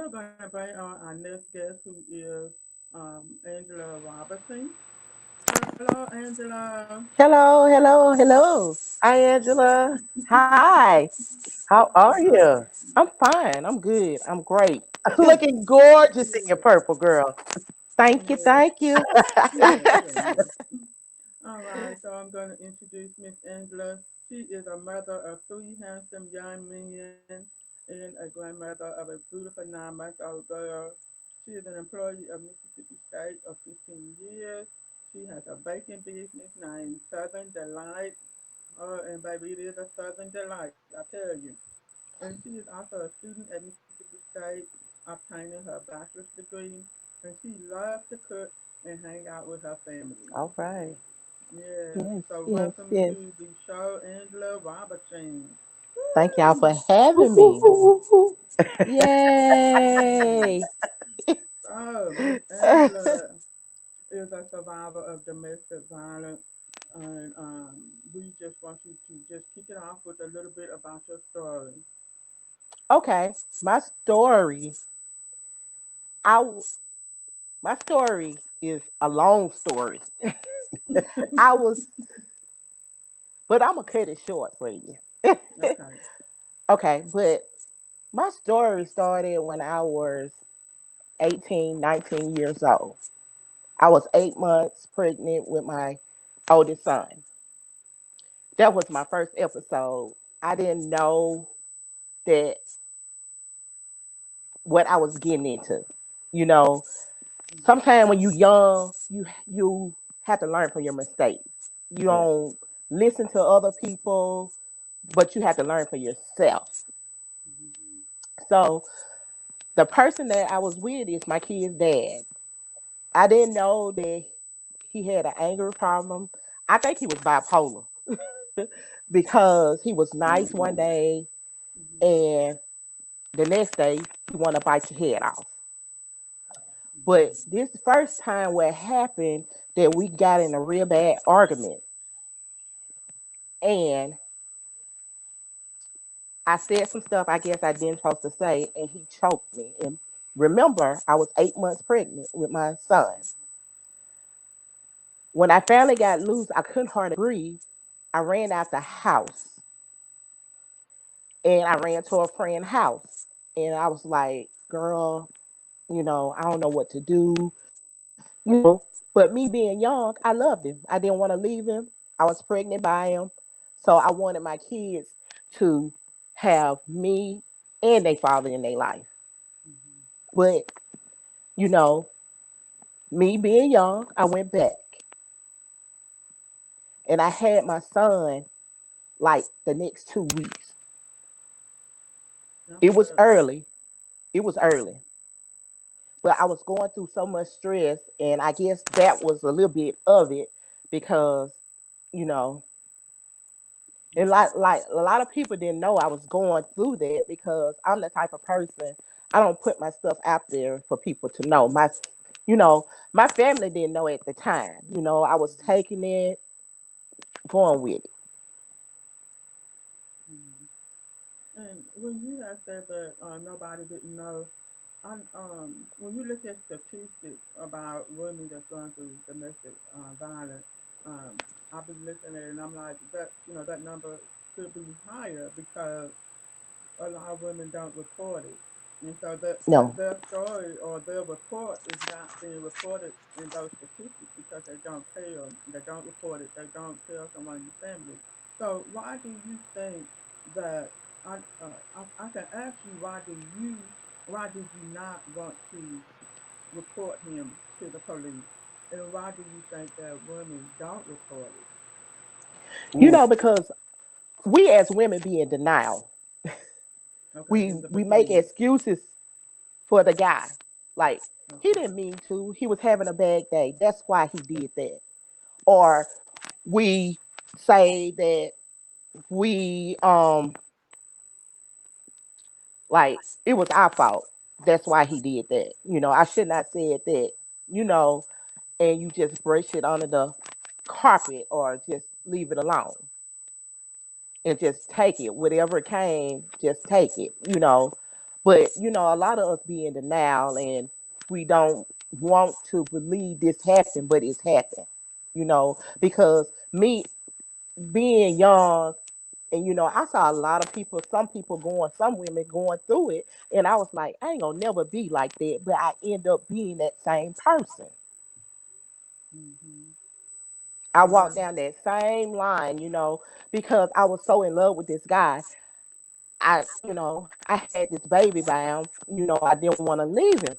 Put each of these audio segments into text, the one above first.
we're going to bring on our next guest, who is Angela Robertson. Hello, Angela. Hello, hello, hello. Hi, Angela. Hi. How are Hi. you? I'm fine. I'm good. I'm great. Looking gorgeous in your Yes, purple, girl. Thank you. yes, Thank you. yes. All right, so I'm going to introduce Miss Angela. She is a mother of three handsome young men and a grandmother of a beautiful 9-month-old girl. She is an employee of Mississippi State of 15 years. She has a baking business named Southern Delight. And baby, it is a Southern Delight, I tell you. And she is also a student at Mississippi State, obtaining her bachelor's degree. And she loves to cook and hang out with her family. All right. Yes. Yes, So yes, welcome yes. to the show, Angela Robertson. Thank y'all for Woo! having me. Yay. So Miss Angela is a survivor of domestic violence, and we just want you to just kick it off with a little bit about your story. Okay. My story. I my story is a long story. I was, but I'm gonna cut it short for you. Okay. Okay, but my story started when I was 18, 19 years old. I was 8 months pregnant with my oldest son. That was my first episode. I didn't know that what I was getting into. You know, sometimes when you young, you have to learn from your mistakes. You don't listen to other people, but you have to learn for yourself. Mhm. So the person that I was with is my kid's dad. I didn't know that he had an anger problem. I think he was bipolar because he was nice one day Mhm. and the next day he want to bite your head off. But Mhm. this first time what happened that we got in a real bad argument and I said some stuff I guess I didn't supposed to say and he choked me. And remember, I was 8 months pregnant with my son. When I finally got loose, I couldn't hardly breathe. I ran out the house and I ran to a friend's house. And I was like, girl, I don't know what to do, But me being young, I loved him. I didn't want to leave him. I was pregnant by him. So I wanted my kids to have me and their father in their life. Mhm. But, you know, me being young, I went back and I had my son like the next 2 weeks. It was Okay. early. It was early. But I was going through so much stress, and I guess that was a little bit of it because, you know, and Mhm. like a lot of people didn't know I was going through that because I'm the type of person I don't put my stuff out there for people to know. You know, my family didn't know at the time. I was Mhm. taking it, going with it. Mhm. And when you have said that nobody didn't know, when you look at statistics about women that's going through domestic violence, I've been listening and I'm like that. That number could be higher because a lot of women don't report it, and so No, their story or their report is not being reported in those statistics because they don't tell, they don't report it, they don't tell someone in the family. So why do you think that? I can ask you why did you not want to report him to the police, and why do you think that women don't report it? because we as women be in denial. Okay, We in the we make beginning. excuses for the guy. Like he Okay. didn't mean to. He was having a bad day. That's why he did that. Or we say that we like it was our fault. That's why he did that. I should not said that. You know, and you just brush it under the carpet or just leave it alone and just take it. Whatever came, just take it. But a lot of us be in denial and we don't want to believe this happened, but it's happened. Because me being young, and I saw a lot of people, some women going through it, and I was like, I ain't gonna never be like that, but I end up being that same person. Mm-hmm. I Yeah. walked down that same line, because I was so in love with this guy. I had this baby by him, I didn't want to leave him.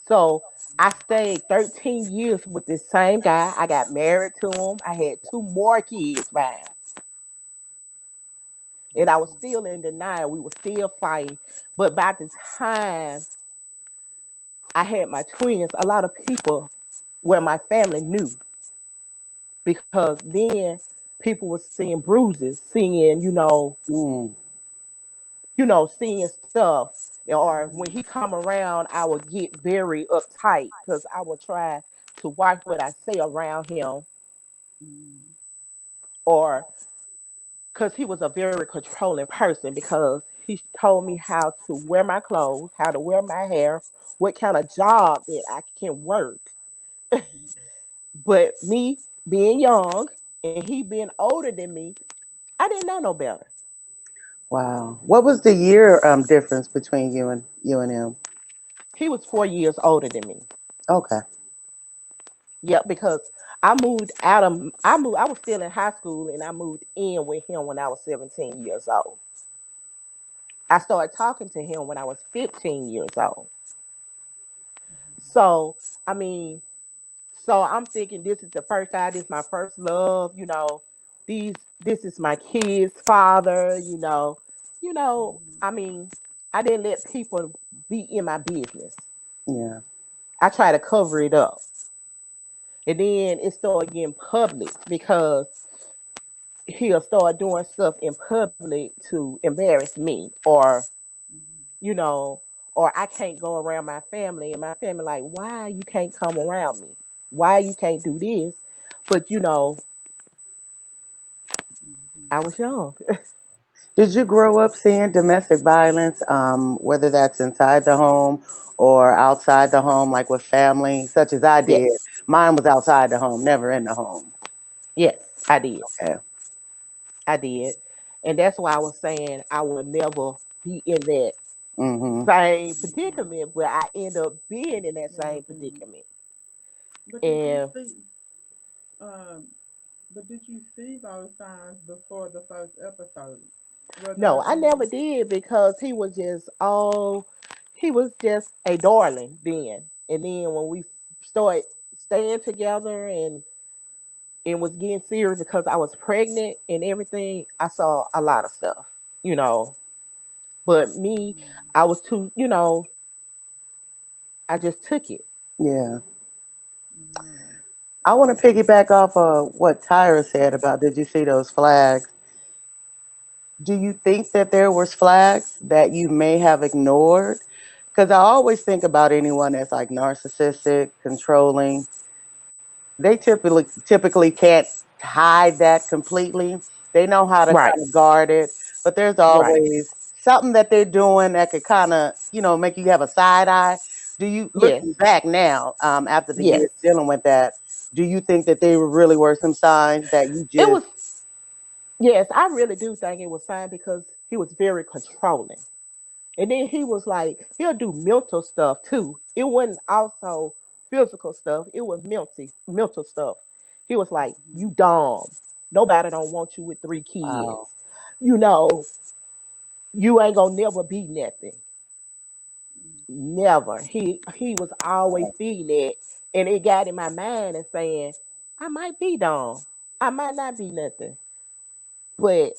So I stayed 13 years with this same guy. I got married to him. I had two more kids by him. And I was still in denial. We were still fighting. But by the time I had my twins, a lot of people where my family knew, because then people were seeing bruises, Mm. seeing stuff. Or when he come around, I would get very uptight because I would try to watch what I say around him, Mm-hmm. or because he was a very controlling person, because he told me how to wear my clothes, how to wear my hair, what kind of job that I can work. But me being young and he being older than me, I didn't know no better. Wow. What was the year difference between you and him? He was 4 years older than me. Okay. Yep, because I was still in high school and I moved in with him when I was 17 years old. I started talking to him when I was 15 years old. So, I mean, so I'm thinking this is the first guy, this is my first love, this is my kid's father, I mean, I didn't let people be in my business. Yeah. I try to cover it up. And then it started getting public because he'll start doing stuff in public to embarrass me, you know, or I can't go around my family and my family like, why you can't come around me? Why you can't do this? But I was young. Did you grow up seeing domestic violence, whether that's inside the home or outside the home, like with family, such as I did? Yes. Mine was outside the home, never in the home. Yes, I did. Okay. I did. And that's why I was saying I will never be in that Mm-hmm. same predicament, but I end up being in that Yeah. same predicament. But did you And see? Um, but did you see those signs before the first episode? Were no, they I never did, because he was just a darling then. And then when we started staying together and was getting serious because I was pregnant and everything, I saw a lot of stuff, you know. But me, I was too, I just took it. Yeah. Mm-hmm. I want to piggyback off of what Tyra said about did you see those flags? Do you think that there was flags that you may have ignored? Because I always think about anyone that's like narcissistic, controlling. They typically can't hide that completely. They know how to Right, kind of guard it, but there's right. always something that they're doing that could kind of, make you have a side eye. Do you, Yes, looking back now, after the years yes. dealing with that, do you think that they really were some signs that you It just, was, yes, I really do think it was fine because he was very controlling. And then he was like, he'll do mental stuff too. It wasn't also physical stuff. It was mental stuff. He was like, you dumb. Nobody don't want you with three kids. wow, You know, you ain't gonna never be nothing. Never. He was always feeding it. And it got in my mind and saying, I might be dumb. I might not be nothing. But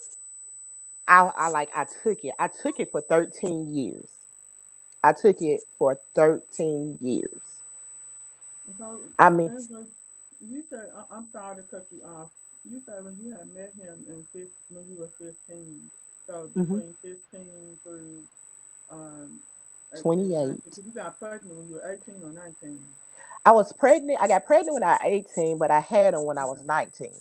I took it. I took it for 13 years. I took it for 13 years. So, I mean, Angela, you said I'm sorry to cut you off. You said when you had met him when you were 15. So mhm, between 15 through um 18, 19, 28. because you got pregnant when you were 18 or 19. I was pregnant. I got pregnant when I was 18, but I had him when I was Okay. 19.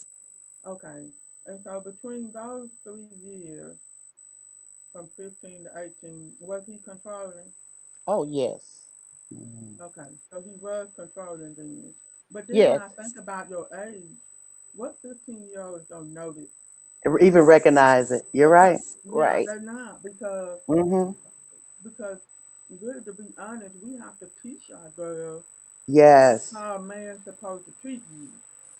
Okay. And so between those 3 years, from 15 to 18, was he controlling? Oh yes. Mhm. Okay, so he was controlling then. But then when Yes. I think about your age, what 15-year-olds don't know this? Even recognize it. You're right. Yeah, Right. they're not Hmm. because really to be honest, we have to teach our girls Yes. how a man's supposed to treat you.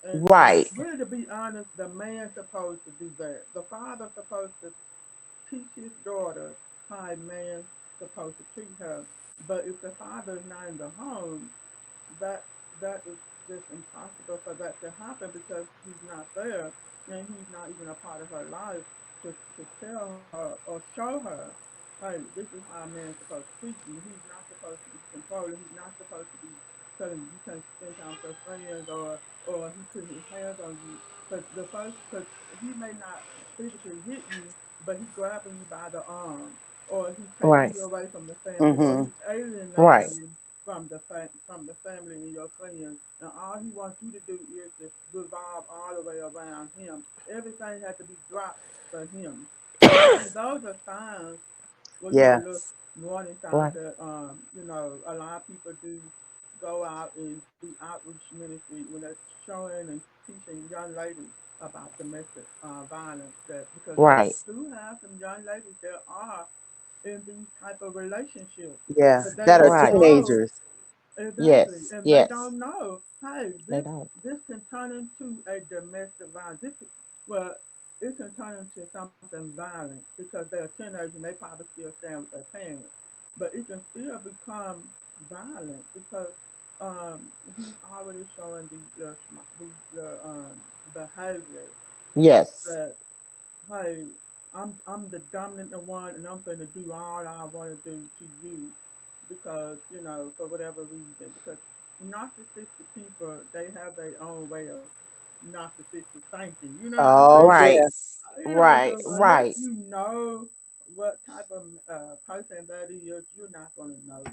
And Right. really to be honest, the man's supposed to do that. The father's supposed to teach his daughter how a man's supposed to treat her. But if the father is not in the home, that that is just impossible for that to happen because he's not there and he's not even a part of her life to tell her or show her, hey, this is how a man's supposed to treat you. He's not supposed to be controlling. He's not supposed to be telling you can't spend time with your friends or he putting his hands on you. Because he may not physically hit you, but he grabbing you by the arm or he taking Right. you away from the family or Hmm. he alienating Right. you from the family and your friends, and all he wants you to do is to revolve all the way around him. Everything has to be dropped for him. And those are signs, well, Yeah. little warning signs Right. that a lot of people do go out and do outreach ministry when they're showing and teaching young ladies about domestic violence. That because they Right. do have some young ladies that are in these type of relationships, Yeah. but they That are don't Right. know. teenagers. Exactly, Yes. and they Yes. don't know. Hey, They this don't. this can turn into a domestic violence. Well, it can turn into something violent because they're teenagers and they probably still stand with their parents. But it can still become violent because he's already showing these behaviors Yes. that, hey, I'm the dominant one and I'm gonna do all I want to do to you because for whatever reason, because narcissistic people, they have their own way of narcissistic thinking, you know what I'm Oh saying? Right. yeah. Right. So unless Right. you know what type of person that is, you're not gonna know,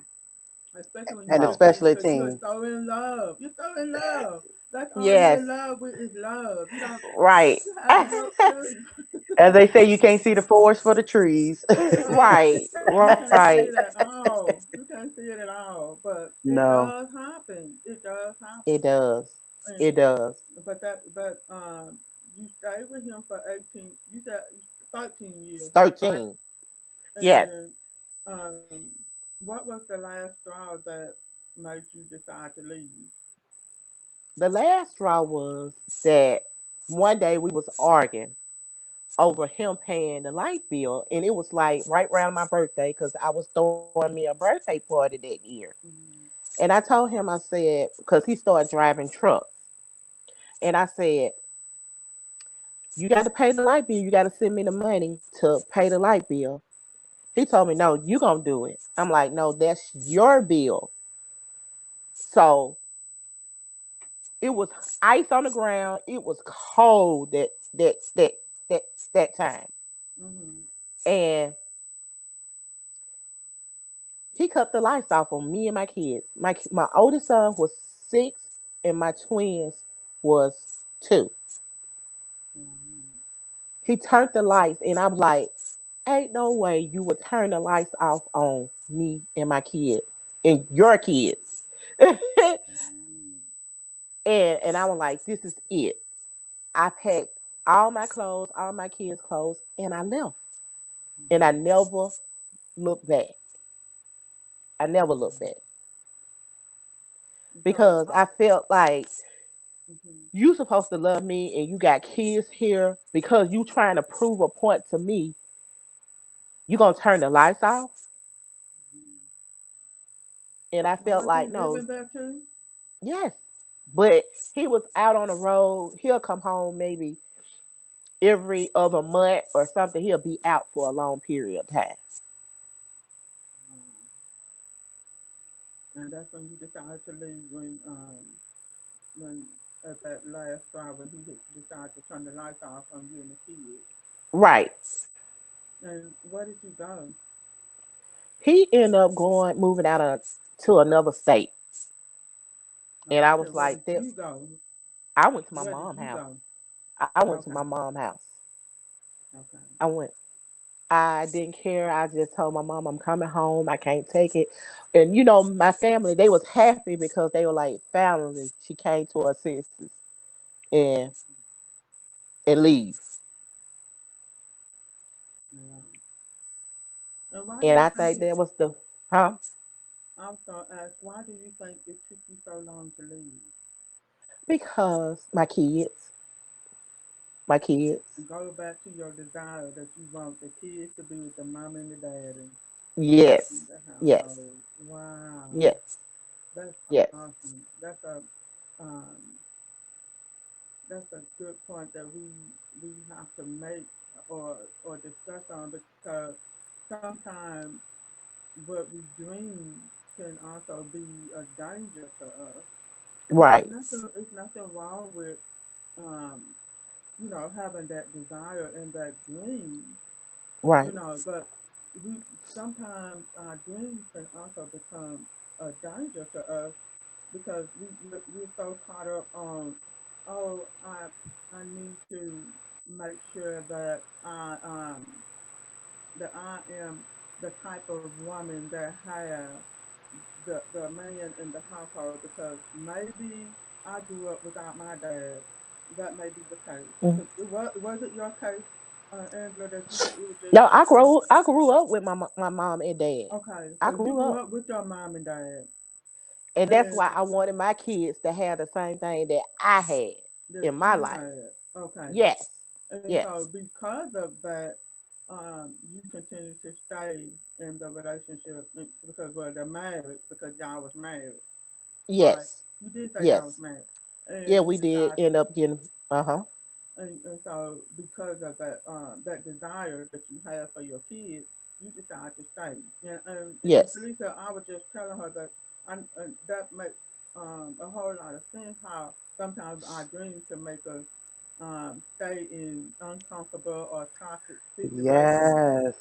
especially when you're And No. 15, especially because you're teens. so in love. You're so in love. That's all you're Yes. in love with is love. Right. You have no clue. As they say, you can't see the forest for the trees. Right. You can't Right. see it at all. You can't see it at all. But it No. does happen. It does It happen. does. It And does. but you stayed with him for 18. You said 13 years, It's right? 13. Yes. And what was the last straw that made you decide to leave? The last straw was that one day we was arguing over him paying the light bill, and it was like right around my birthday because I was throwing me a birthday party that year. Mm, And I told him, I said, because he started driving trucks, and I said, you got to pay the light bill. You got to send me the money to pay the light bill. He told me, no, you gonna do it. I'm like, no, that's your bill. So it was ice on the ground. It was cold that that time. mm-hmm. And he cut the lights off on me and my kids. My oldest son was 6 and my twins was 2. Mm-hmm. He turned the lights and I'm like, ain't no way you would turn the lights off on me and my kids and your kids. Mm-hmm. And I was like, this is it. I packed all my clothes, all my kids' clothes, and I left. And I Mm-hmm. never looked back. I never looked Mm-hmm. back So, because I felt like mm-hmm. you supposed to love me and you got kids here because you trying to prove a point to me. You gonna turn the lights off? And I felt Was he like no, living there too? yes. But he was out on the road. He'll come home maybe every other month or something. He'll be out for a long period of time. Um, and that's when you decided to leave when at that last straw when decided to turn the lights off on you and the kids. Right. And where did you go? He ended up going moving out to another state. No, And I I said, was where like, did that you go? I went to my Where did mom's you house. go? I went to Okay, my mom's house. okay. I went. I didn't care. I just told my mom I'm coming home. I can't take it. And my family, they was happy because they were like, finally, she came to her senses and and leave. Yeah. And why do And you I think think that was the huh? I was gonna ask, why do you think it took you so long to leave? Because my kids. Go back to your desire that you want the kids to be with the mom and the dad in Yes. the Yes. household. Wow, Yes. that's Yes. awesome. Um, that's a good point that we have to make or discuss on because sometimes what we dream can also be a danger to us. And Right. it's nothing wrong with um, having that desire and that dream, Right. but we sometimes our dreams can also become a danger to us because we're so caught up on, oh, I need to make sure that I am the type of woman that have the man in the household because maybe I grew up without my dad. That may be the case. Mhm. 'Cause was it your case, Angela, that you it was just No, you I two? grew I grew up with my mom and dad. Okay, I so you grew grew up, up with your mom and dad, and that's and why I wanted my kids to have the same thing that I had that in my you life. had. Okay, Yes. and so Yes. because of that, you continue to stay in the relationship because well, they're married because y'all was married, right? Yes. You did say y'all was Yes. married, Yeah, and you we did decided end up getting and so because of that desire that you have for your kids, you decide to stay. And yes. Teresa, I was just telling her that that makes a whole lot of sense. How sometimes our dreams can make us stay in uncomfortable or toxic situations. Yes.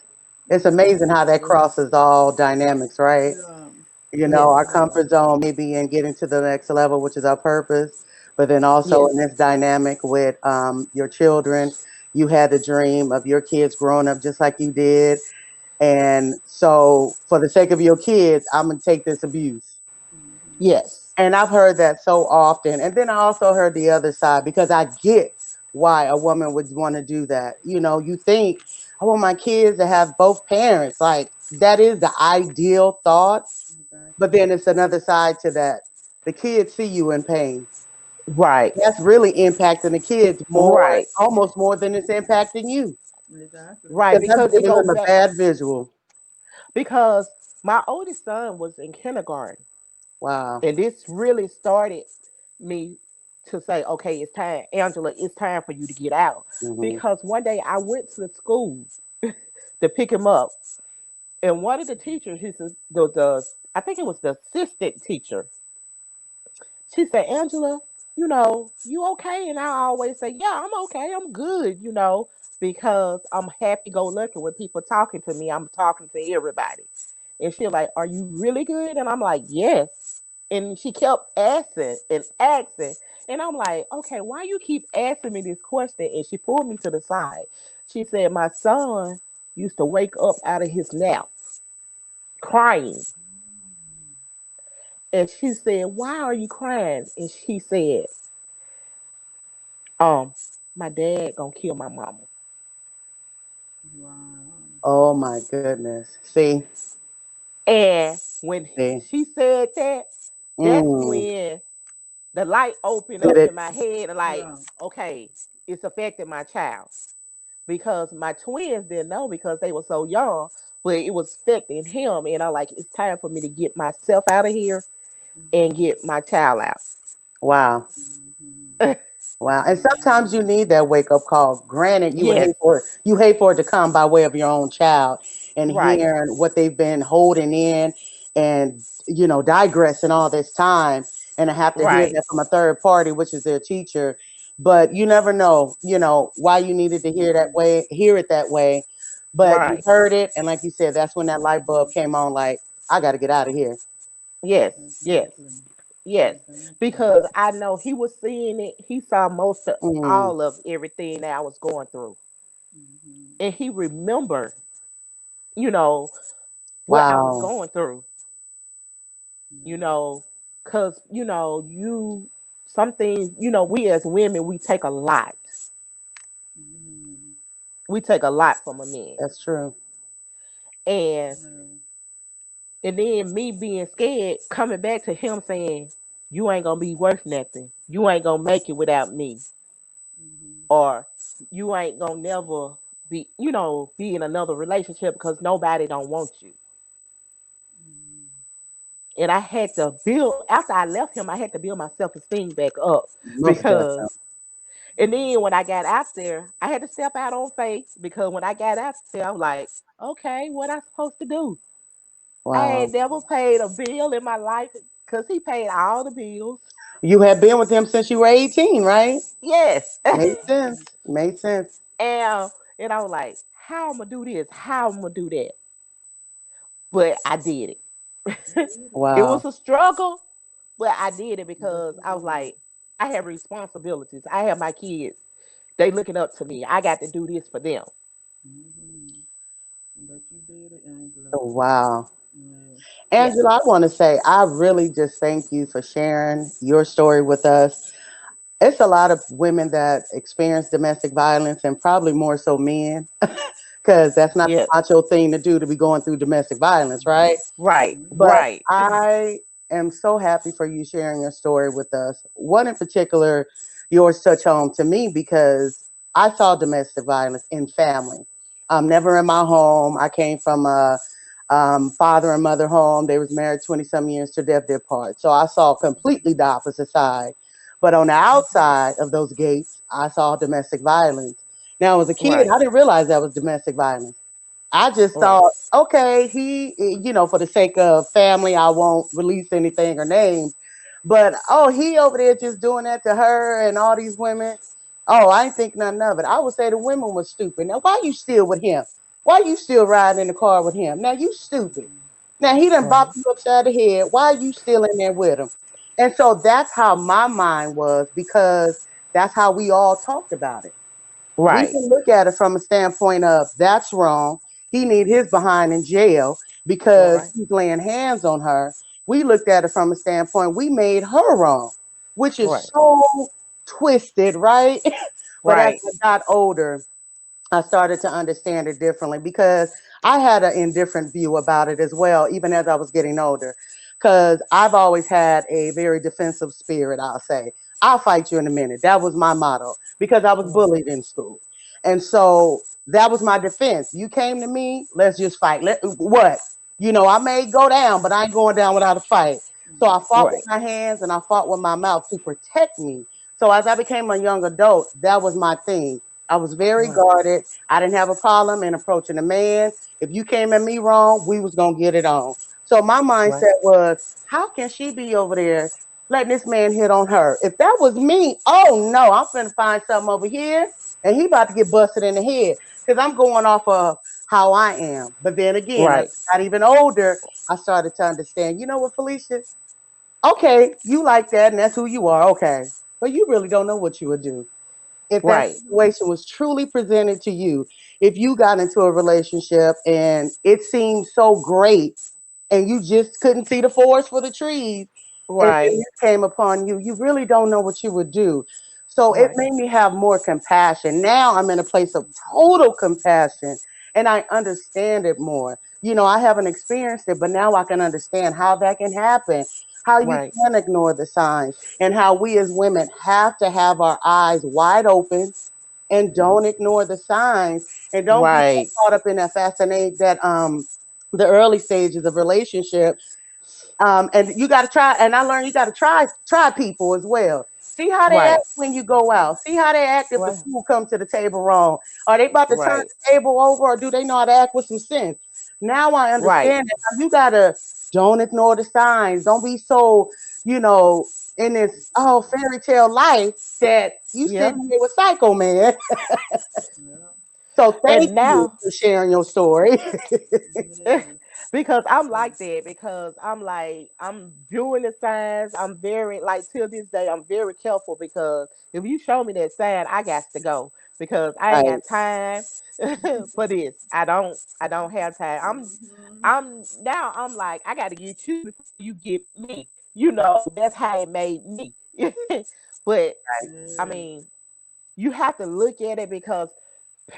It's Because amazing how that crosses all dynamics, right? yeah, Our Yes. yeah, comfort zone maybe in getting to the next level, which is our purpose, but then also in Yes. this dynamic with your children, you had the dream of your kids growing up just like you did. And so, for the sake of your kids, I'm going to take this abuse. hmm Yes. And I've heard that so often. And then I also heard the other side because I get why a woman would want to do that. You think, I want my kids to have both parents. Like, that is the ideal thought. But exactly. then it's another side to that. The kids see you in pain. Right. That's really impacting the kids more, Right. almost more than it's impacting you. Exactly. Right. Because that's Because it giving goes them a back bad visual. because my oldest son was in kindergarten. Wow. And this really started me to say, okay, it's time, Angela, it's time for you to get out. Hmm. Because one day I went to the school to pick him up. And one of the teachers, he says, the I think it was the assistant teacher, she said, Angela, you okay? And I always say, yeah, I'm okay. I'm good, because I'm happy go lucky when people talking to me. I'm talking to everybody. And she like, are you really good? And I'm like, yes. And she kept asking and asking. And I'm like, okay, why you keep asking me this question? And she pulled me to the side. She said, my son used to wake up out of his nap crying. And she said, why are you crying? And she said, um, my dad gonna kill my mama. Wow. Oh my goodness. See, And when see. she said that, that's Mm. when the light opened Did up it? in my head and like, Yeah. okay, it's affecting my child. Because my twins didn't know because they were so young, but it was affecting him. And I like, it's time for me to get myself out of here and hmm get my child Wow. hmm out. Wow. And sometimes you Wow. need that wake up call. Granted, Yes, you hate for it to come by way of your own child and right, hearing what they've been holding in and digressing all this time and to have to hear right, that from a third party, which is their teacher. But you never know, why you needed to hmm hear it that way. But you right. heard it, and like you said, that's when that light bulb came on, like, I gotta get out of here. Yes, yes, Exactly. yes. Exactly. Because I know he was seeing it. He saw Mm. all of everything that I was going through. hmm And he remembered. you know, what I was Wow. going through, you Yeah. know, because, some things, we as women, we take a lot. Mm-hmm. We take a lot from a man. That's true. And Yeah. and then me being scared, coming back to him saying, you ain't gonna be worth nothing. You ain't gonna make it without me. Mm-hmm. Or you ain't gonna never be in another relationship because nobody don't want you. Mm-hmm. And I had to build after I left him, I had to build my self-esteem back up Most because definitely. and then when I got out there, I had to step out on faith because when I got out there, I was like, okay, what I supposed to do? I Wow. ain't never paid a bill in my life because he paid all the bills. You had been with him since you were 18, right? Yes. Made Mm-hmm. sense. Made sense. and and I was like, how I'm gonna do this? How I'm gonna do that? But I did You it. did it. It was Wow. a struggle, but I did it But because you I was did like, it. I have responsibilities. I have my kids. They looking up to me. I got to do this for them. Mm-hmm. But you did it, Angela. Wow. Yeah. Yeah. Angela, I want to say I really just thank you for sharing your story with us. It's a lot of women that experience domestic violence and probably more so men because that's not the Yes. macho thing to do to be going through domestic violence, right? Right. But Mm-hmm. Right. I am so happy for you sharing your story with us. One in particular, yours touch home to me because I saw domestic violence in family. Never in my home. I came from a father and mother home. They was married 20 some years to death their part. So I saw completely the opposite side. But on the outside of those gates, I saw domestic violence. Now, as a kid, Right. I didn't realize that was domestic violence. I just Right. thought, okay, for the sake of family, I won't release anything or names. But oh, he over there just doing that to her and all these women. Oh, I ain't think nothing of it. I would say the women was stupid. Now, why you still with him? Why you still riding in the car with him? Now you stupid. Now he done Right. bopped you upside the head. Why are you still in there with him? And so that's how my mind was because that's how we all talked about it. We Right. can look at it from a standpoint of that's wrong. He need his behind in jail because Right. he's laying hands on her. We looked at it from a standpoint we made her wrong, which is Right. so twisted, right? But as Right. I got older, I started to understand it differently because I had an indifferent view about it as well, even as I was getting older. Because I've always had a very defensive spirit, I'll say. I'll fight you in a minute. That was my motto because I was Right. bullied in school. And so that was my defense. You came to me, let's just fight. What? I may go down, but I ain't going down without a fight. So I fought with Right. my hands and I fought with my mouth to protect me. So as I became a young adult, that was my thing. I was very Right. guarded. I didn't have a problem in approaching a man. If you came at me wrong, we was gonna get it on. So my Right. mindset was, how can she be over there letting this man hit on her? If that was me, oh no, I'm finna find something over here, and he about to get busted in the head because I'm going off of how I am. But then again, as Right. I got even older, I started to understand. You know what, Felicia? Okay, you like that, and that's who you are. Okay, but you really don't know what you would do if that Right. Mm-hmm. situation was truly presented to you, if you got into a relationship and it seemed so great and you just couldn't see the forest for the trees, and then Right. this came upon you, you really don't know what you would do. So it Right. made me have more compassion. Now I'm in a place of total compassion and I understand it more. I haven't experienced it, but now I can understand how that can happen, how you Right. can ignore the signs, and how we as women have to have our eyes wide open and don't ignore the signs and don't get so Right. caught up in that fascinate that the early stages of relationship. And you got to try, and I learned you got to try people as well. See how they Right. act when you go out. See how they act if the Right. food comes to the table wrong. Are they about to turn Right. the table over, or do they know how to act with some sense? Now I Right. understand that. Now you gotta don't ignore the signs. Don't be so you know in this fairy tale life that you Yeah. sitting here with Psycho Man. Yeah. So thank And you now for sharing your story. Yeah. because I'm So, like that because I'm like I'm viewing the signs. I'm very like till this day I'm very careful because if you show me that sign, I got to go because I ain't Right. got time for this. I don't have time. Mm-hmm. I'm like, I gotta get you before you get me. You know, that's how it made me. But I Yeah. mean, you have to look at it because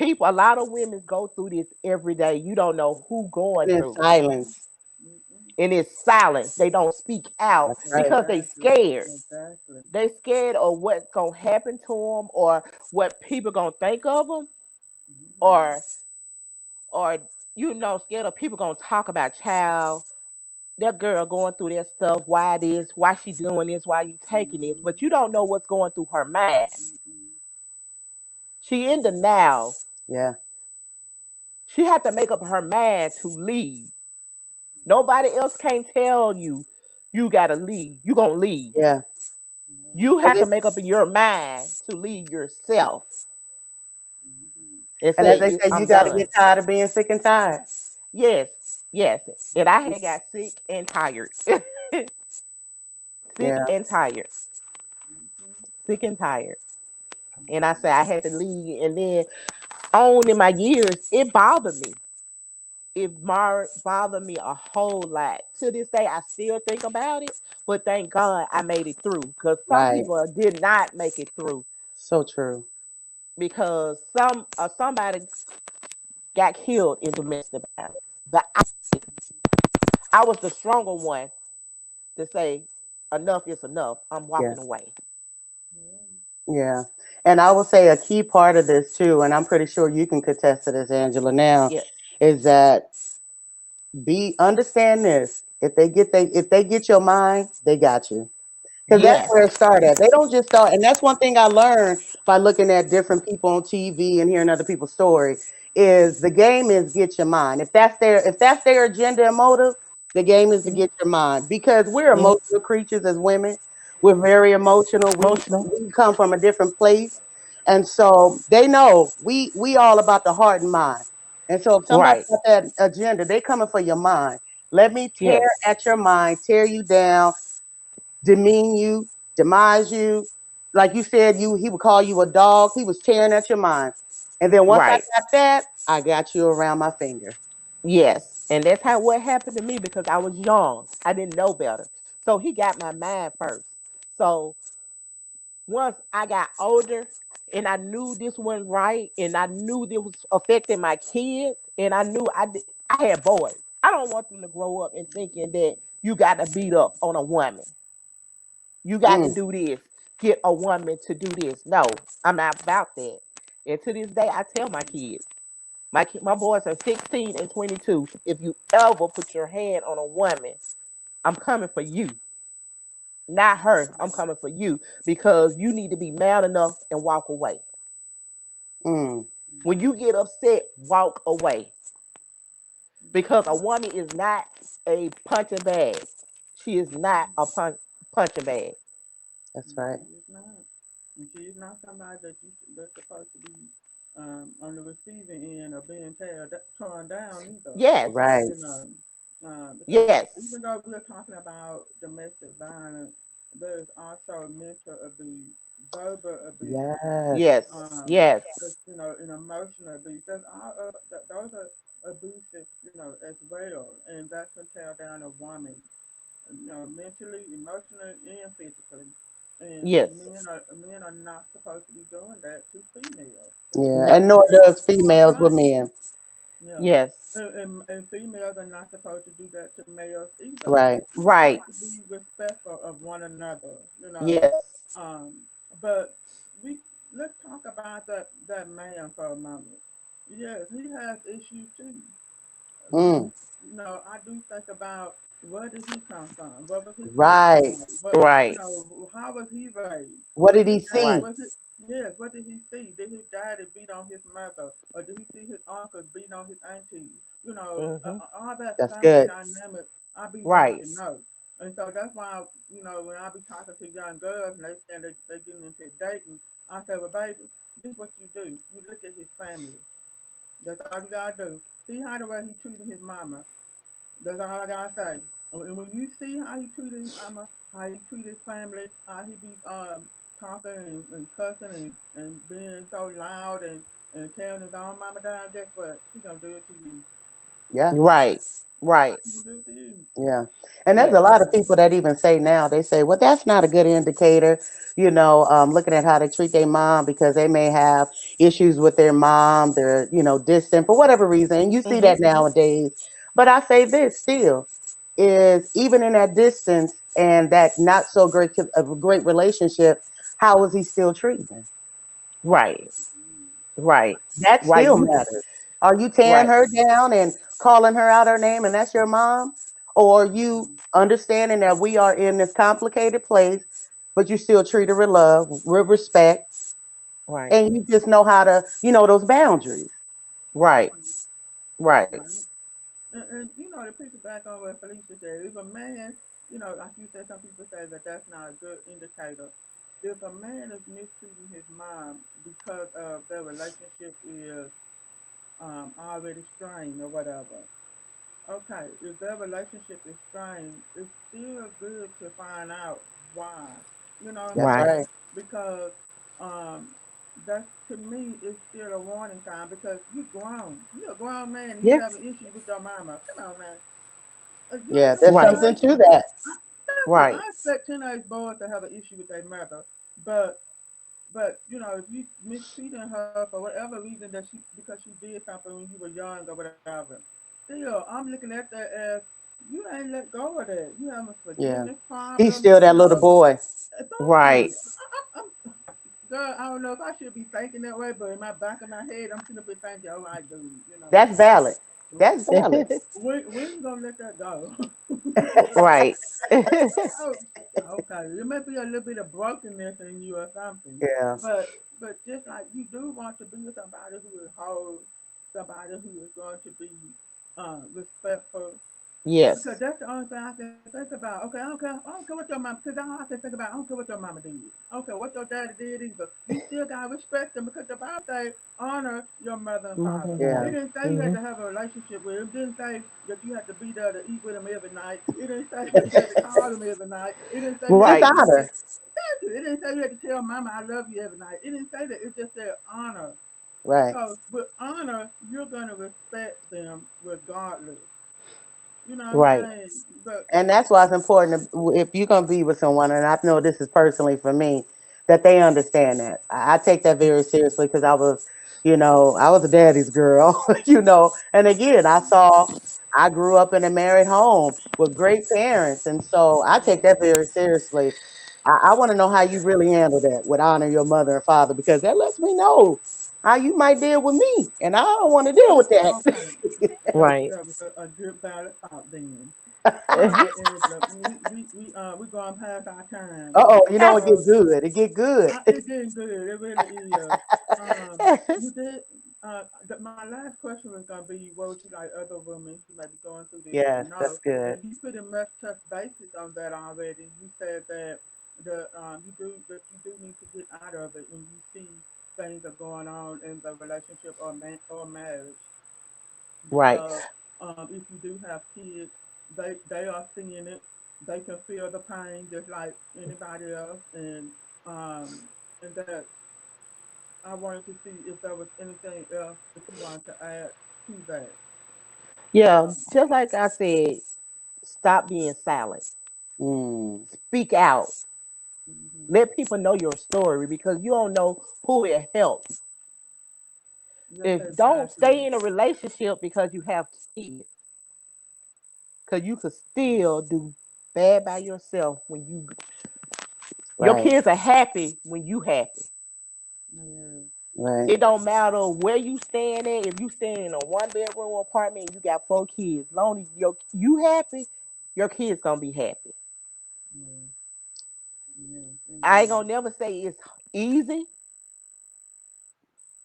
a lot of women go through this every day. You don't know who going And in through. silence. Mm-hmm. And it's silence. They don't speak out That's right. because they Exactly. scared. Exactly. They scared of what's gonna happen to them or what people gonna think of them Mm-hmm. or or scared of people gonna talk about child that girl going through that stuff. Why this? Why she doing this? Why you taking this? Mm-hmm. But you don't know what's going through her mind. Mm-hmm. She in the now. Yeah. She had to make up her mind to leave. Nobody else can't tell you you gotta leave. You gonna leave. Yeah. Yeah. You And have to it, make up in your mind to leave yourself Mm-hmm. and and as say they say, you I'm got to done. get tired of being sick and tired. Yes, yes. And I had got sick and tired. Sick Yeah. and tired. Mm-hmm. Sick and tired. And I said I had to leave. And then on in my years, it bothered me. Bothered me a whole lot. To this day, I still think about it. But thank God I made it through. Because some Right. people did not make it through. So true. Because somebody got killed in domestic violence. But I was the stronger one to say enough is enough. I'm walking Yes. away. Yeah. Yeah. And I will say a key part of this too, and I'm pretty sure you can contest to this, Angela, now, Yes. is that be understand this. If they get your mind, they got you. Because that's Yes. where it started. They don't just start, and that's one thing I learned by looking at different people on TV and hearing other people's story. Is the game is get your mind. If that's their agenda and motive, the game is to Mhm. get your mind. Because we're Mhm. emotional creatures as women. We're very emotional. We Emotional. we come from a different place, and so they know we all about the heart and mind. And so if somebody Right. got that agenda, they coming for your mind. Let me tear Yes. at your mind, tear you down, demean you, demise you. Like you said, he would call you a dog. He was tearing at your mind. And then once I Right. got that, I got you around my finger. Yes. And that's how what happened to me because I was young. I didn't know better. So he got my mind first. So once I got older and I knew this wasn't right and I knew this was affecting my kids and I had boys. I don't want them to grow up and thinking that you got to beat up on a woman. You got to Mm, do this. Get a woman to do this. No, I'm not about that. And to this day, I tell my kids, my boys are 16 and 22. If you ever put your hand on a woman, I'm coming for you, not her. I'm coming for you because you need to be man enough and walk away. mm, When you get upset, walk away because a woman is not a punching bag. She is not a punching bag. that's And right. she is not. And she is not somebody that's supposed to be on the receiving end of being torn down either. Yes, Right. You know, because yes, even though we're talking about domestic violence, there's also mental abuse, verbal abuse, Yes. yes, yes, and emotional abuse. Those are abusive, as well, and that can tear down a woman, mentally, emotionally, and physically. And yes, men are not supposed to be doing that to females. Yeah. no, And nor does You are females with right. men. Yeah. yes, And females are not supposed to do that to males either. Right. We're right, supposed to be respectful of one another, yes, Um, but we let's talk about that man for a moment. Yes, he has issues too. Mm, I do think about where did he come from? What was his right. background? right, How was he raised? What Was did his he dad, see? right, was it, yes, what did he see? Did his daddy beat on his mother? Or did he see his uncles beat on his aunties? hmm, All that That's family good. dynamic, I be wanting right, to know. And so that's why, when I be talking to young girls and they saying they getting into dating, I say, well, baby, this is what you do. You look at his family. That's all you gotta do. See how the way he treated his mama. That's all I gotta say. And when you see how he treated his mama, how he treated his family, how he be talking and cussing and being so loud and tearing his own mama down, guess what? He gonna do it to you. Yeah. Right. Right. He gonna do it to you. Yeah. And there's a Yes. lot of people that even say now, they say, well, that's not a good indicator, looking at how they treat their mom because they may have issues with their mom, they're, distant for whatever reason. And you see Mm-hmm. that nowadays. But I say this still is even in that distance and that not so great of a great relationship, how is he still treating her? Right. Mm. Right. That Right. still You matters. Are you tearing right. her down and calling her out her name and that's your mom? Or are you Mm. understanding that we are in this complicated place, but you still treat her with love, with respect, Right. and you just know how to, those boundaries. Right. Right. Right. And to piggyback on what Felicia said, if a man, like you said, some people say that that's not a good indicator. If a man is mistreating his mom because of their relationship is already strained or whatever, okay, if their relationship is strained, it's still good to find out why. You know what I'm That's Right. saying? right. Because um, that's to me is still a warning sign because you grown. You're a grown man and you have Yes. an issue with your mama. Come on, man. You're Yeah, a there's Right. something teenage to boy. that. That's what Right. I expect teenage boys to have an issue with their mother. But if you mistreating her for whatever reason that because she did something when you were young or whatever, still I'm looking at that as you ain't let go of that. You have a Yeah. forgiveness He's problem. still that little boy. Thank Right. you. Girl, I don't know if I should be thinking that way, but in my back of my head, I'm sitting up here thinking, "Oh, I do." That's valid. That's valid. We ain't gonna let that go. Right. Oh, okay. There may be a little bit of brokenness in you or something, Yeah. but just like you do want to be with somebody who is whole, somebody who is going to be respectful, because Yes. that's the only thing I can think about. Okay, I don't care what your mama, because all I can think about, I don't care what your mama did. I don't care what your daddy did either. You still gotta respect them because the Bible say honor your mother and Mother father. and It Yeah. father. didn't say you had Hmm. to have a relationship with them. It didn't say that you had to be there to eat with them every night. It didn't say that you had to call them every night. It didn't say you had Just Right. to do this. honor. Thank you. It didn't say you had to tell mama I love you every night. It didn't say that. It just said honor. Right. So with honor, you're gonna respect them regardless. You know what I'm Right. saying? But And that's why it's important if you're going to be with someone, and I know this is personally for me, that they understand that. I take that very seriously because I was a daddy's girl, and again, I grew up in a married home with great parents. And so I take that very seriously. I want to know how you really handle that with honor your mother and father, because that lets me know how you might deal with me. And I don't want to deal with that. okay, Right. that was a good valid thought then. All right, Angela, we going past our time. Uh-oh, it So get good. It get good. it's getting good. It really is. You did. My last question was gonna be, what would you like other women who may be going through this to Yes, know? that's good. And you pretty much touched bases on that already. You said that you do need to get out of it when you see things are going on in the relationship or marriage Right. because if you do have kids, they are seeing it. They can feel the pain just like anybody else, um, and that I wanted to see if there was anything else that you wanted to add to that. Yeah. Um, Just like I said, stop being silent. Mm, Speak out. mhm. Let people know your story because you don't know who it helps. Yes, If don't exactly. stay in a relationship because you have kids, because you could still do bad by yourself when your right, kids are happy when you happy. Yeah. right. It don't matter where you staying at. If you staying in a 1 bedroom apartment and you got 4 kids, long as you happy, your kids gonna be happy. Yeah. Yeah. I ain't Amen. gonna never say it's easy.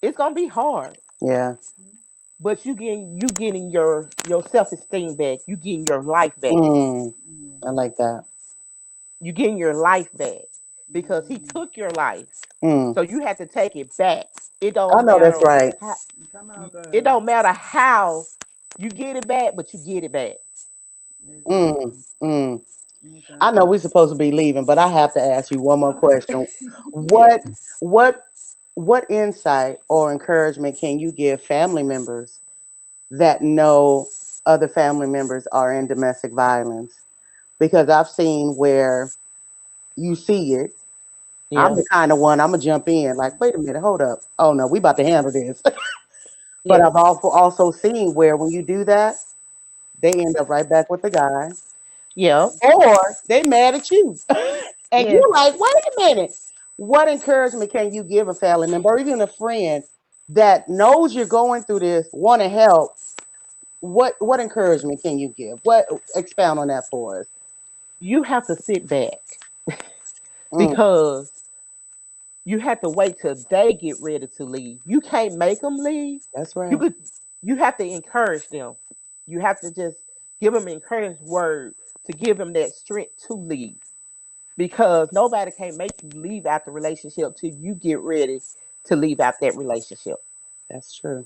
It's gonna be hard, Yeah. Mhm. but you getting your self esteem back. You getting your life back. Mm, I Mhm. like that. You getting your life back because he Mhm. took your life, Mm, so you have to take it back. It I don't know that's matter right. how. Come on, It girl. don't matter how you get it back, but you get it back. Mm, Exactly. mm. Okay. I know we're supposed to be leaving, but I have to ask you one more question. Yes. What what what insight or encouragement can you give family members that know other family members are in domestic violence? Because I've seen where you see it. I'm Yeah. the kind of one I'm gonna jump in, like, wait a minute, hold up. Oh no, we about to handle this. But I've Yes. also seen where when you do that, they end up right back with the guy, Yeah. or they mad at you. And Yes. you're like, wait a minute. What encouragement can you give a family member or even a friend that knows you're going through this, want to help? What encouragement can you give? What expound on that for us? You have to sit back Mm, because you have to wait till they get ready to leave. You can't make them leave. that's You right. could. You have to encourage them. You have to just give them encouraging word to give them that strength to leave. Because nobody can make you leave out the relationship till you get ready to leave out that relationship. That's true.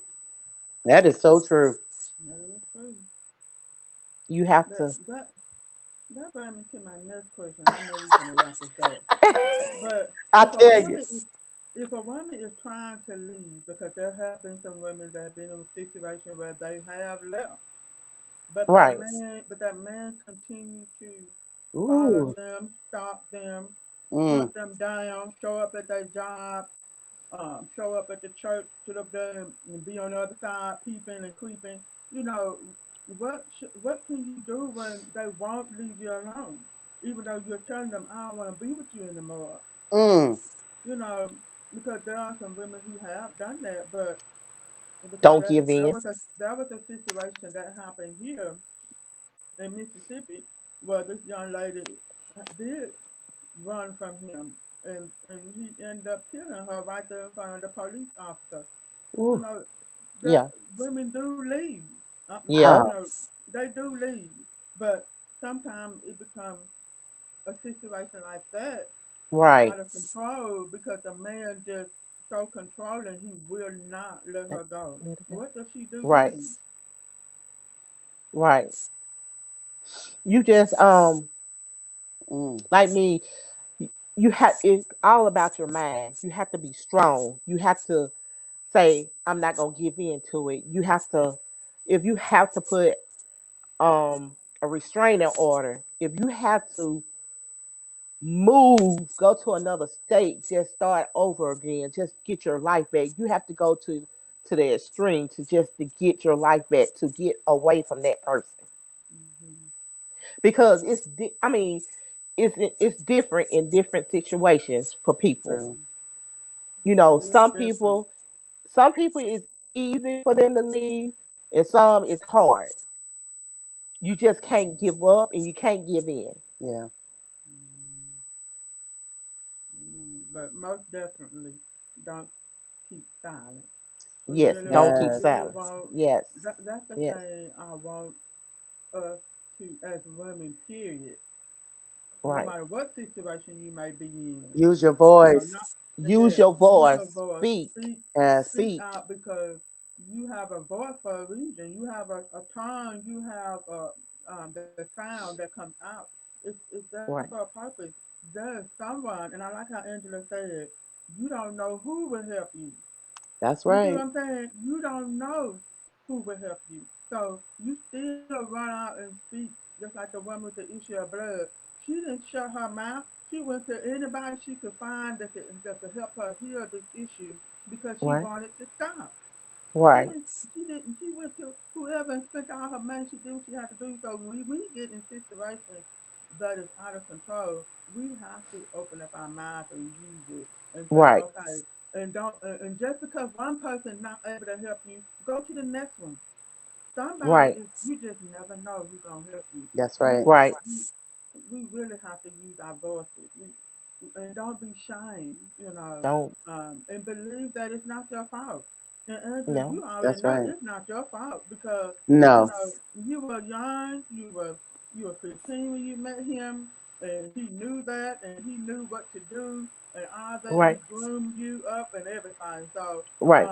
That is so true. That is true. You have That to. that that brings me to my next question. I know we're gonna wrap this up, but I tell you. if a woman is trying to leave, because there have been some women that have been in a situation where they have left, but Right. that man continued to follow Ooh. them, stalk them, Mm, hunt them down, show up at their job, show up at the church, sit up there and be on the other side, peeping and creeping. You know, what can you do when they won't leave you alone, even though you're telling them, I don't want to be with you anymore. mm. You know, because there are some women who have done that, but because Don't give in. that was a situation that happened here in Mississippi, where this young lady did run from him, and he ended up killing her right there in front of the police officer. You Ooh. know, that Yeah. women do leave. Yeah. You Ah, know, they do leave, but sometimes it becomes a situation like that Right. out of control because the man just so controlling he will not let her go. What does she do Right. then? Right. You just mm. like me. You have it's all about your mind. You have to be strong. You have to say, I'm not gonna give in to it. You have to, if you have to put a restraining order, if you have to move, go to another state, just start over again, just get your life back. You have to go to the extreme to just to get your life back, to get away from that person. Hmm. Because I mean, it's different in different situations for people. True. You know, It is different. some people it's easy for them to leave, and some it's hard. You just can't give up and you can't give in. Yeah. Mm, but most definitely don't keep silent. We Yes, really, don't keep we Yes. really silence. want Yes, that's the yes, thing I want us to as women, period. No right. matter what situation you may be in, Use your not voice. Use yeah, your use your voice. voice, Speak, Yes. speak speak. out because you have a voice for a reason. You have a tongue. You have the sound that comes out. It's there for a Right, purpose. There's someone, and I like how Angela said, you don't know who will help you. That's You see what right. I'm saying? You don't know who will help you. So you still run out and speak, just like the woman with the issue of blood. She didn't shut her mouth. She went to anybody she could find that could help her heal this issue because she right, wanted to stop. She right, didn't. She didn't. She went to whoever and spent all her money. She did what she had to do. So when we get in situations that is out of control, we have to open up our mouth and use it and say, right, okay, and don't. And just because one person not able to help you, go to the next one. Somebody right, is. You just never know who's gonna help you. That's We right. right. we we really have to use our voices. And don't be shy, Don't and believe that it's not your fault. And Angela, no. you already That's know right. it's not your fault because No. you were young, you were 15 when you met him, and he knew that, and he knew what to do, and all that. He Right, groomed you up and everything. So, right,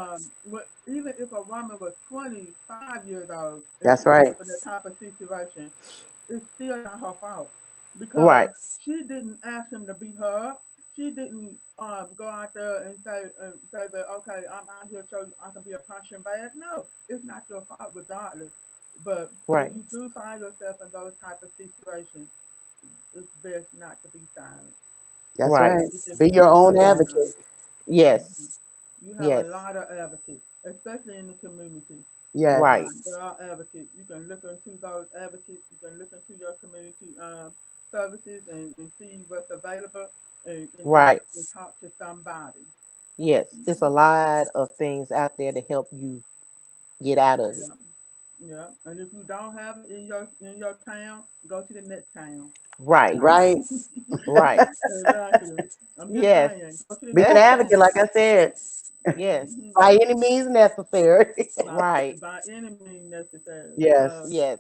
even if a woman was 25 years old and That's she end right. up in that type of situation, it's still not her fault. because Right. she didn't ask him to be her. She didn't go out there and say that okay, I'm out here so I can be a punching bag. No, it's not your fault regardless. But Right. when you do find yourself in those type of situations, it's best not to be silent. That's Right. right. It's Be your important to own be advocate. silent. Mhm. Yes. You have a Yes. lot of advocates, especially in the community. Yes. Right. There are advocates. You can look into those advocates. You can look into your community services and see what's available Right. and talk to somebody. Yes. It's a Mhm. lot of things out there to help you get out of it. Yeah, yeah. And if you don't have it in your town, go to the next town. Right. Right. Right. Exactly. I'm just Yes. saying, go to the Be an next advocate, town. like I said, Yes. Mhm. by any means necessary. Right. By any means necessary Yes. because Yes.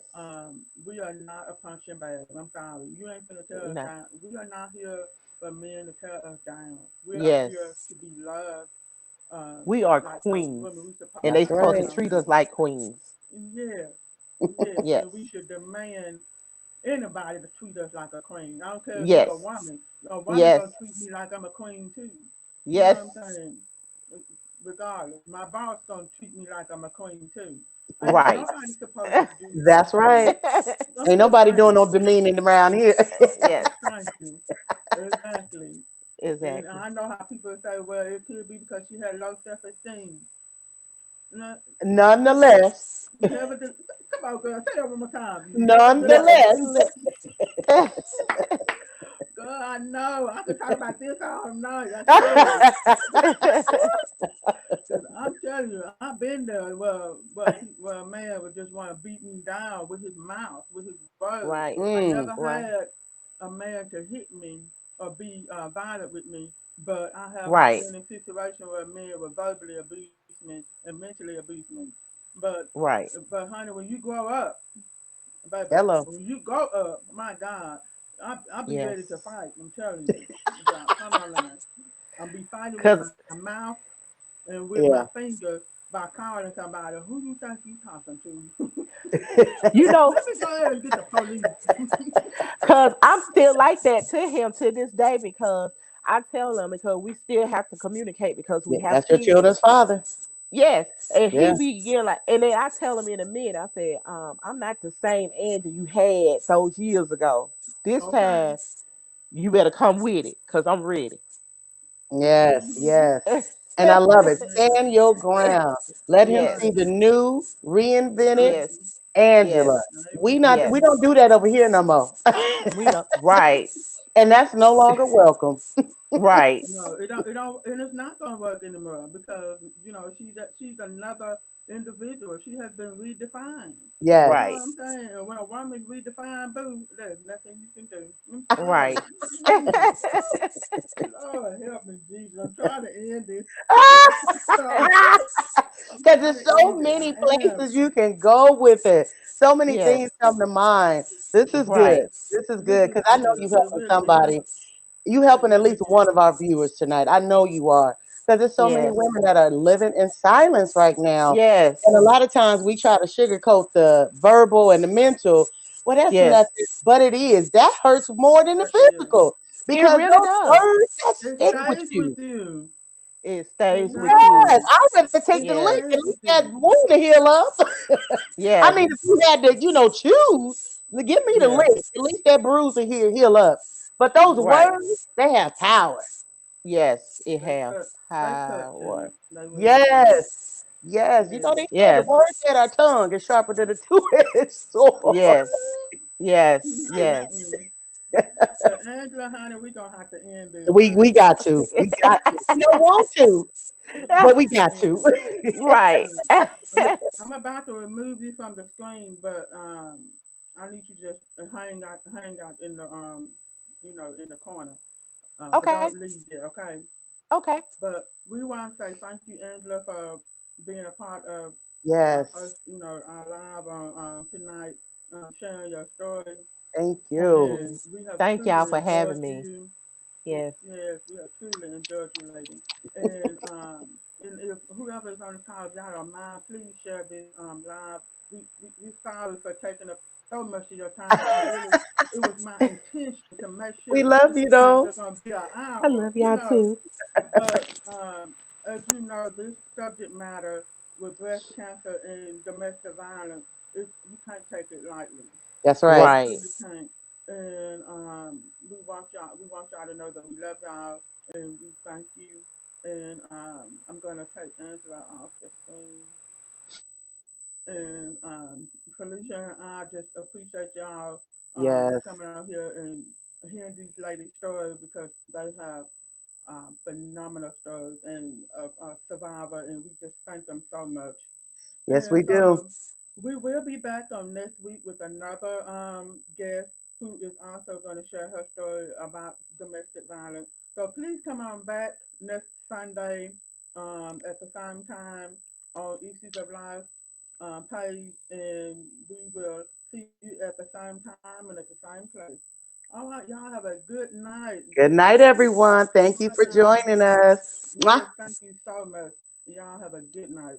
we are not a punching bag. I'm sorry. You ain't gonna tell us No. down. We are not here for men to tear us down. We are here Yes. to be loved, We are like those queens. women we And supposed they That's to be, supposed to right. treat us honey. like queens. Yes, yes, Yes. and we should demand anybody to treat us like a queen. I don't care if you're a Yes. woman. A woman Yes. gonna treat me like I'm a queen too. You know Yes. what I'm saying? Regardless, my boss gonna treat me like I'm a queen too. Ain't Right. nobody supposed to do that That's to me. right. I'm Ain't just nobody doing saying. no demeaning around here. Yes. Thank you. Exactly. And Exactly. I know how people say, well, it could be because she had low self-esteem. No, Nonetheless, nevertheless, come on, girl, say that one more time. Nevertheless, nonetheless, Nevertheless. girl, I know. I could talk about this all night. I tell you. Because I'm telling you, I've been there where a man would just want to beat me down with his mouth, with his words. Right. I never mm, Right. had a man to hit me or be violent with me, but I have Right. been in situations where men would verbally abuse me and mentally abuse me. But Right. honey, when you grow up, baby, hello. when you grow up, my God, I'll be ready to Yes. fight. I'm telling you. Come on, line. I'll be fighting with my Cause mouth and with my Yeah. fingers by calling somebody. Who you think you talking to? you know, Let me go ahead and get the police. cause I'm still like that to him to this day because I tell him because we still have to communicate because we Yeah, have that's your kids. children's father. Yes, and he Yeah. be getting like, and then I tell him in a minute. I said, I'm not the same Andrew you had those years ago. This Okay. time, you better come with it, cause I'm ready. Yes. Mm-hmm. Yes. And I love Yes, it. ma'am. Stand your ground. Let him Yes, see Thank the you. new, reinvented Thank yes, you. Angela. yes, We Amen. yes. don't do that over here no more. We don't. Right, And that's no longer welcome. right, No, it don't, and it's not gonna work anymore because she's another individual. She has been redefined. You know Yes. right, what I'm saying? And when a woman's redefined, boo, there's nothing you can do. I'm sorry. right. Mm. Lord help me, Jesus. I'm trying to end this. So, I'm Because trying there's to so end it. many I am. places you can go with it. So many things Yes, come to mind. This is good. right. This is This good is because I know good. you're It helping really is. somebody. You It helping at really least one is. of our viewers tonight. I know you are. Because there's so many Yes, women that are living in silence right now. And a yes, lot of times we try to sugarcoat the verbal and the mental. Well, that's yes. nothing. But it is. That hurts more than the It is. physical. It Because really those does. words that It stick with stays with you. you. It It stays with Yes, you. does. I'd rather take the It lick Yes, and stays leave with that you. wound to heal up. I yes, mean, if you had to, choose, give me the Yeah. lick. At least that bruise will heal up. But those Yeah. right. words, they have power. Yes, it They have cut. They cut too. power. They really do. Yes. Yes. You know, Yeah. they said the Yes, word that our tongue is sharper than a two-edged sword. yes, yes, yes. Mm-mm. But Angela, honey, we gonna have to end this, We honey. got to. We got to. We don't want to, but we got to. And right. uh, I'm about to remove you from the screen, but I need you just to hang out in the in the corner. But okay. don't leave there, okay? Okay. But we want to say thank you, Angela, for being a part of us, Yes. our live on tonight, sharing your story. Thank you. And we have Thank y'all truly for enjoyed having me. you. Yes. Yes, we have truly enjoyed you, lady. And And if whoever is on the call, if y'all don't mind, please share this live. We sorry for taking up so much of your time. It was my intention to make sure We that love this you is not though. just gonna be an I hour, love y'all too. But as you know, this subject matter with breast cancer and domestic violence, you can't take it lightly. That's You right. Right. really can't. And we want y'all to know that we love y'all and we thank you. And I'm gonna take Angela off the screen. And Felicia and I just appreciate y'all Yes. coming out here and hearing these ladies' stories because they have phenomenal stories and a survivor, and we just thank them so much. Yes, And we do. so we will be back on next week with another guest who is also going to share her story about domestic violence. So please come on back next Sunday at the same time on Issues of Life page, and we will see you at the same time and at the same place. All right, y'all have a good night. Good night, everyone. Thank you for Bye, y'all. joining us. Yes, Mwah. thank you so much. Y'all have a good night.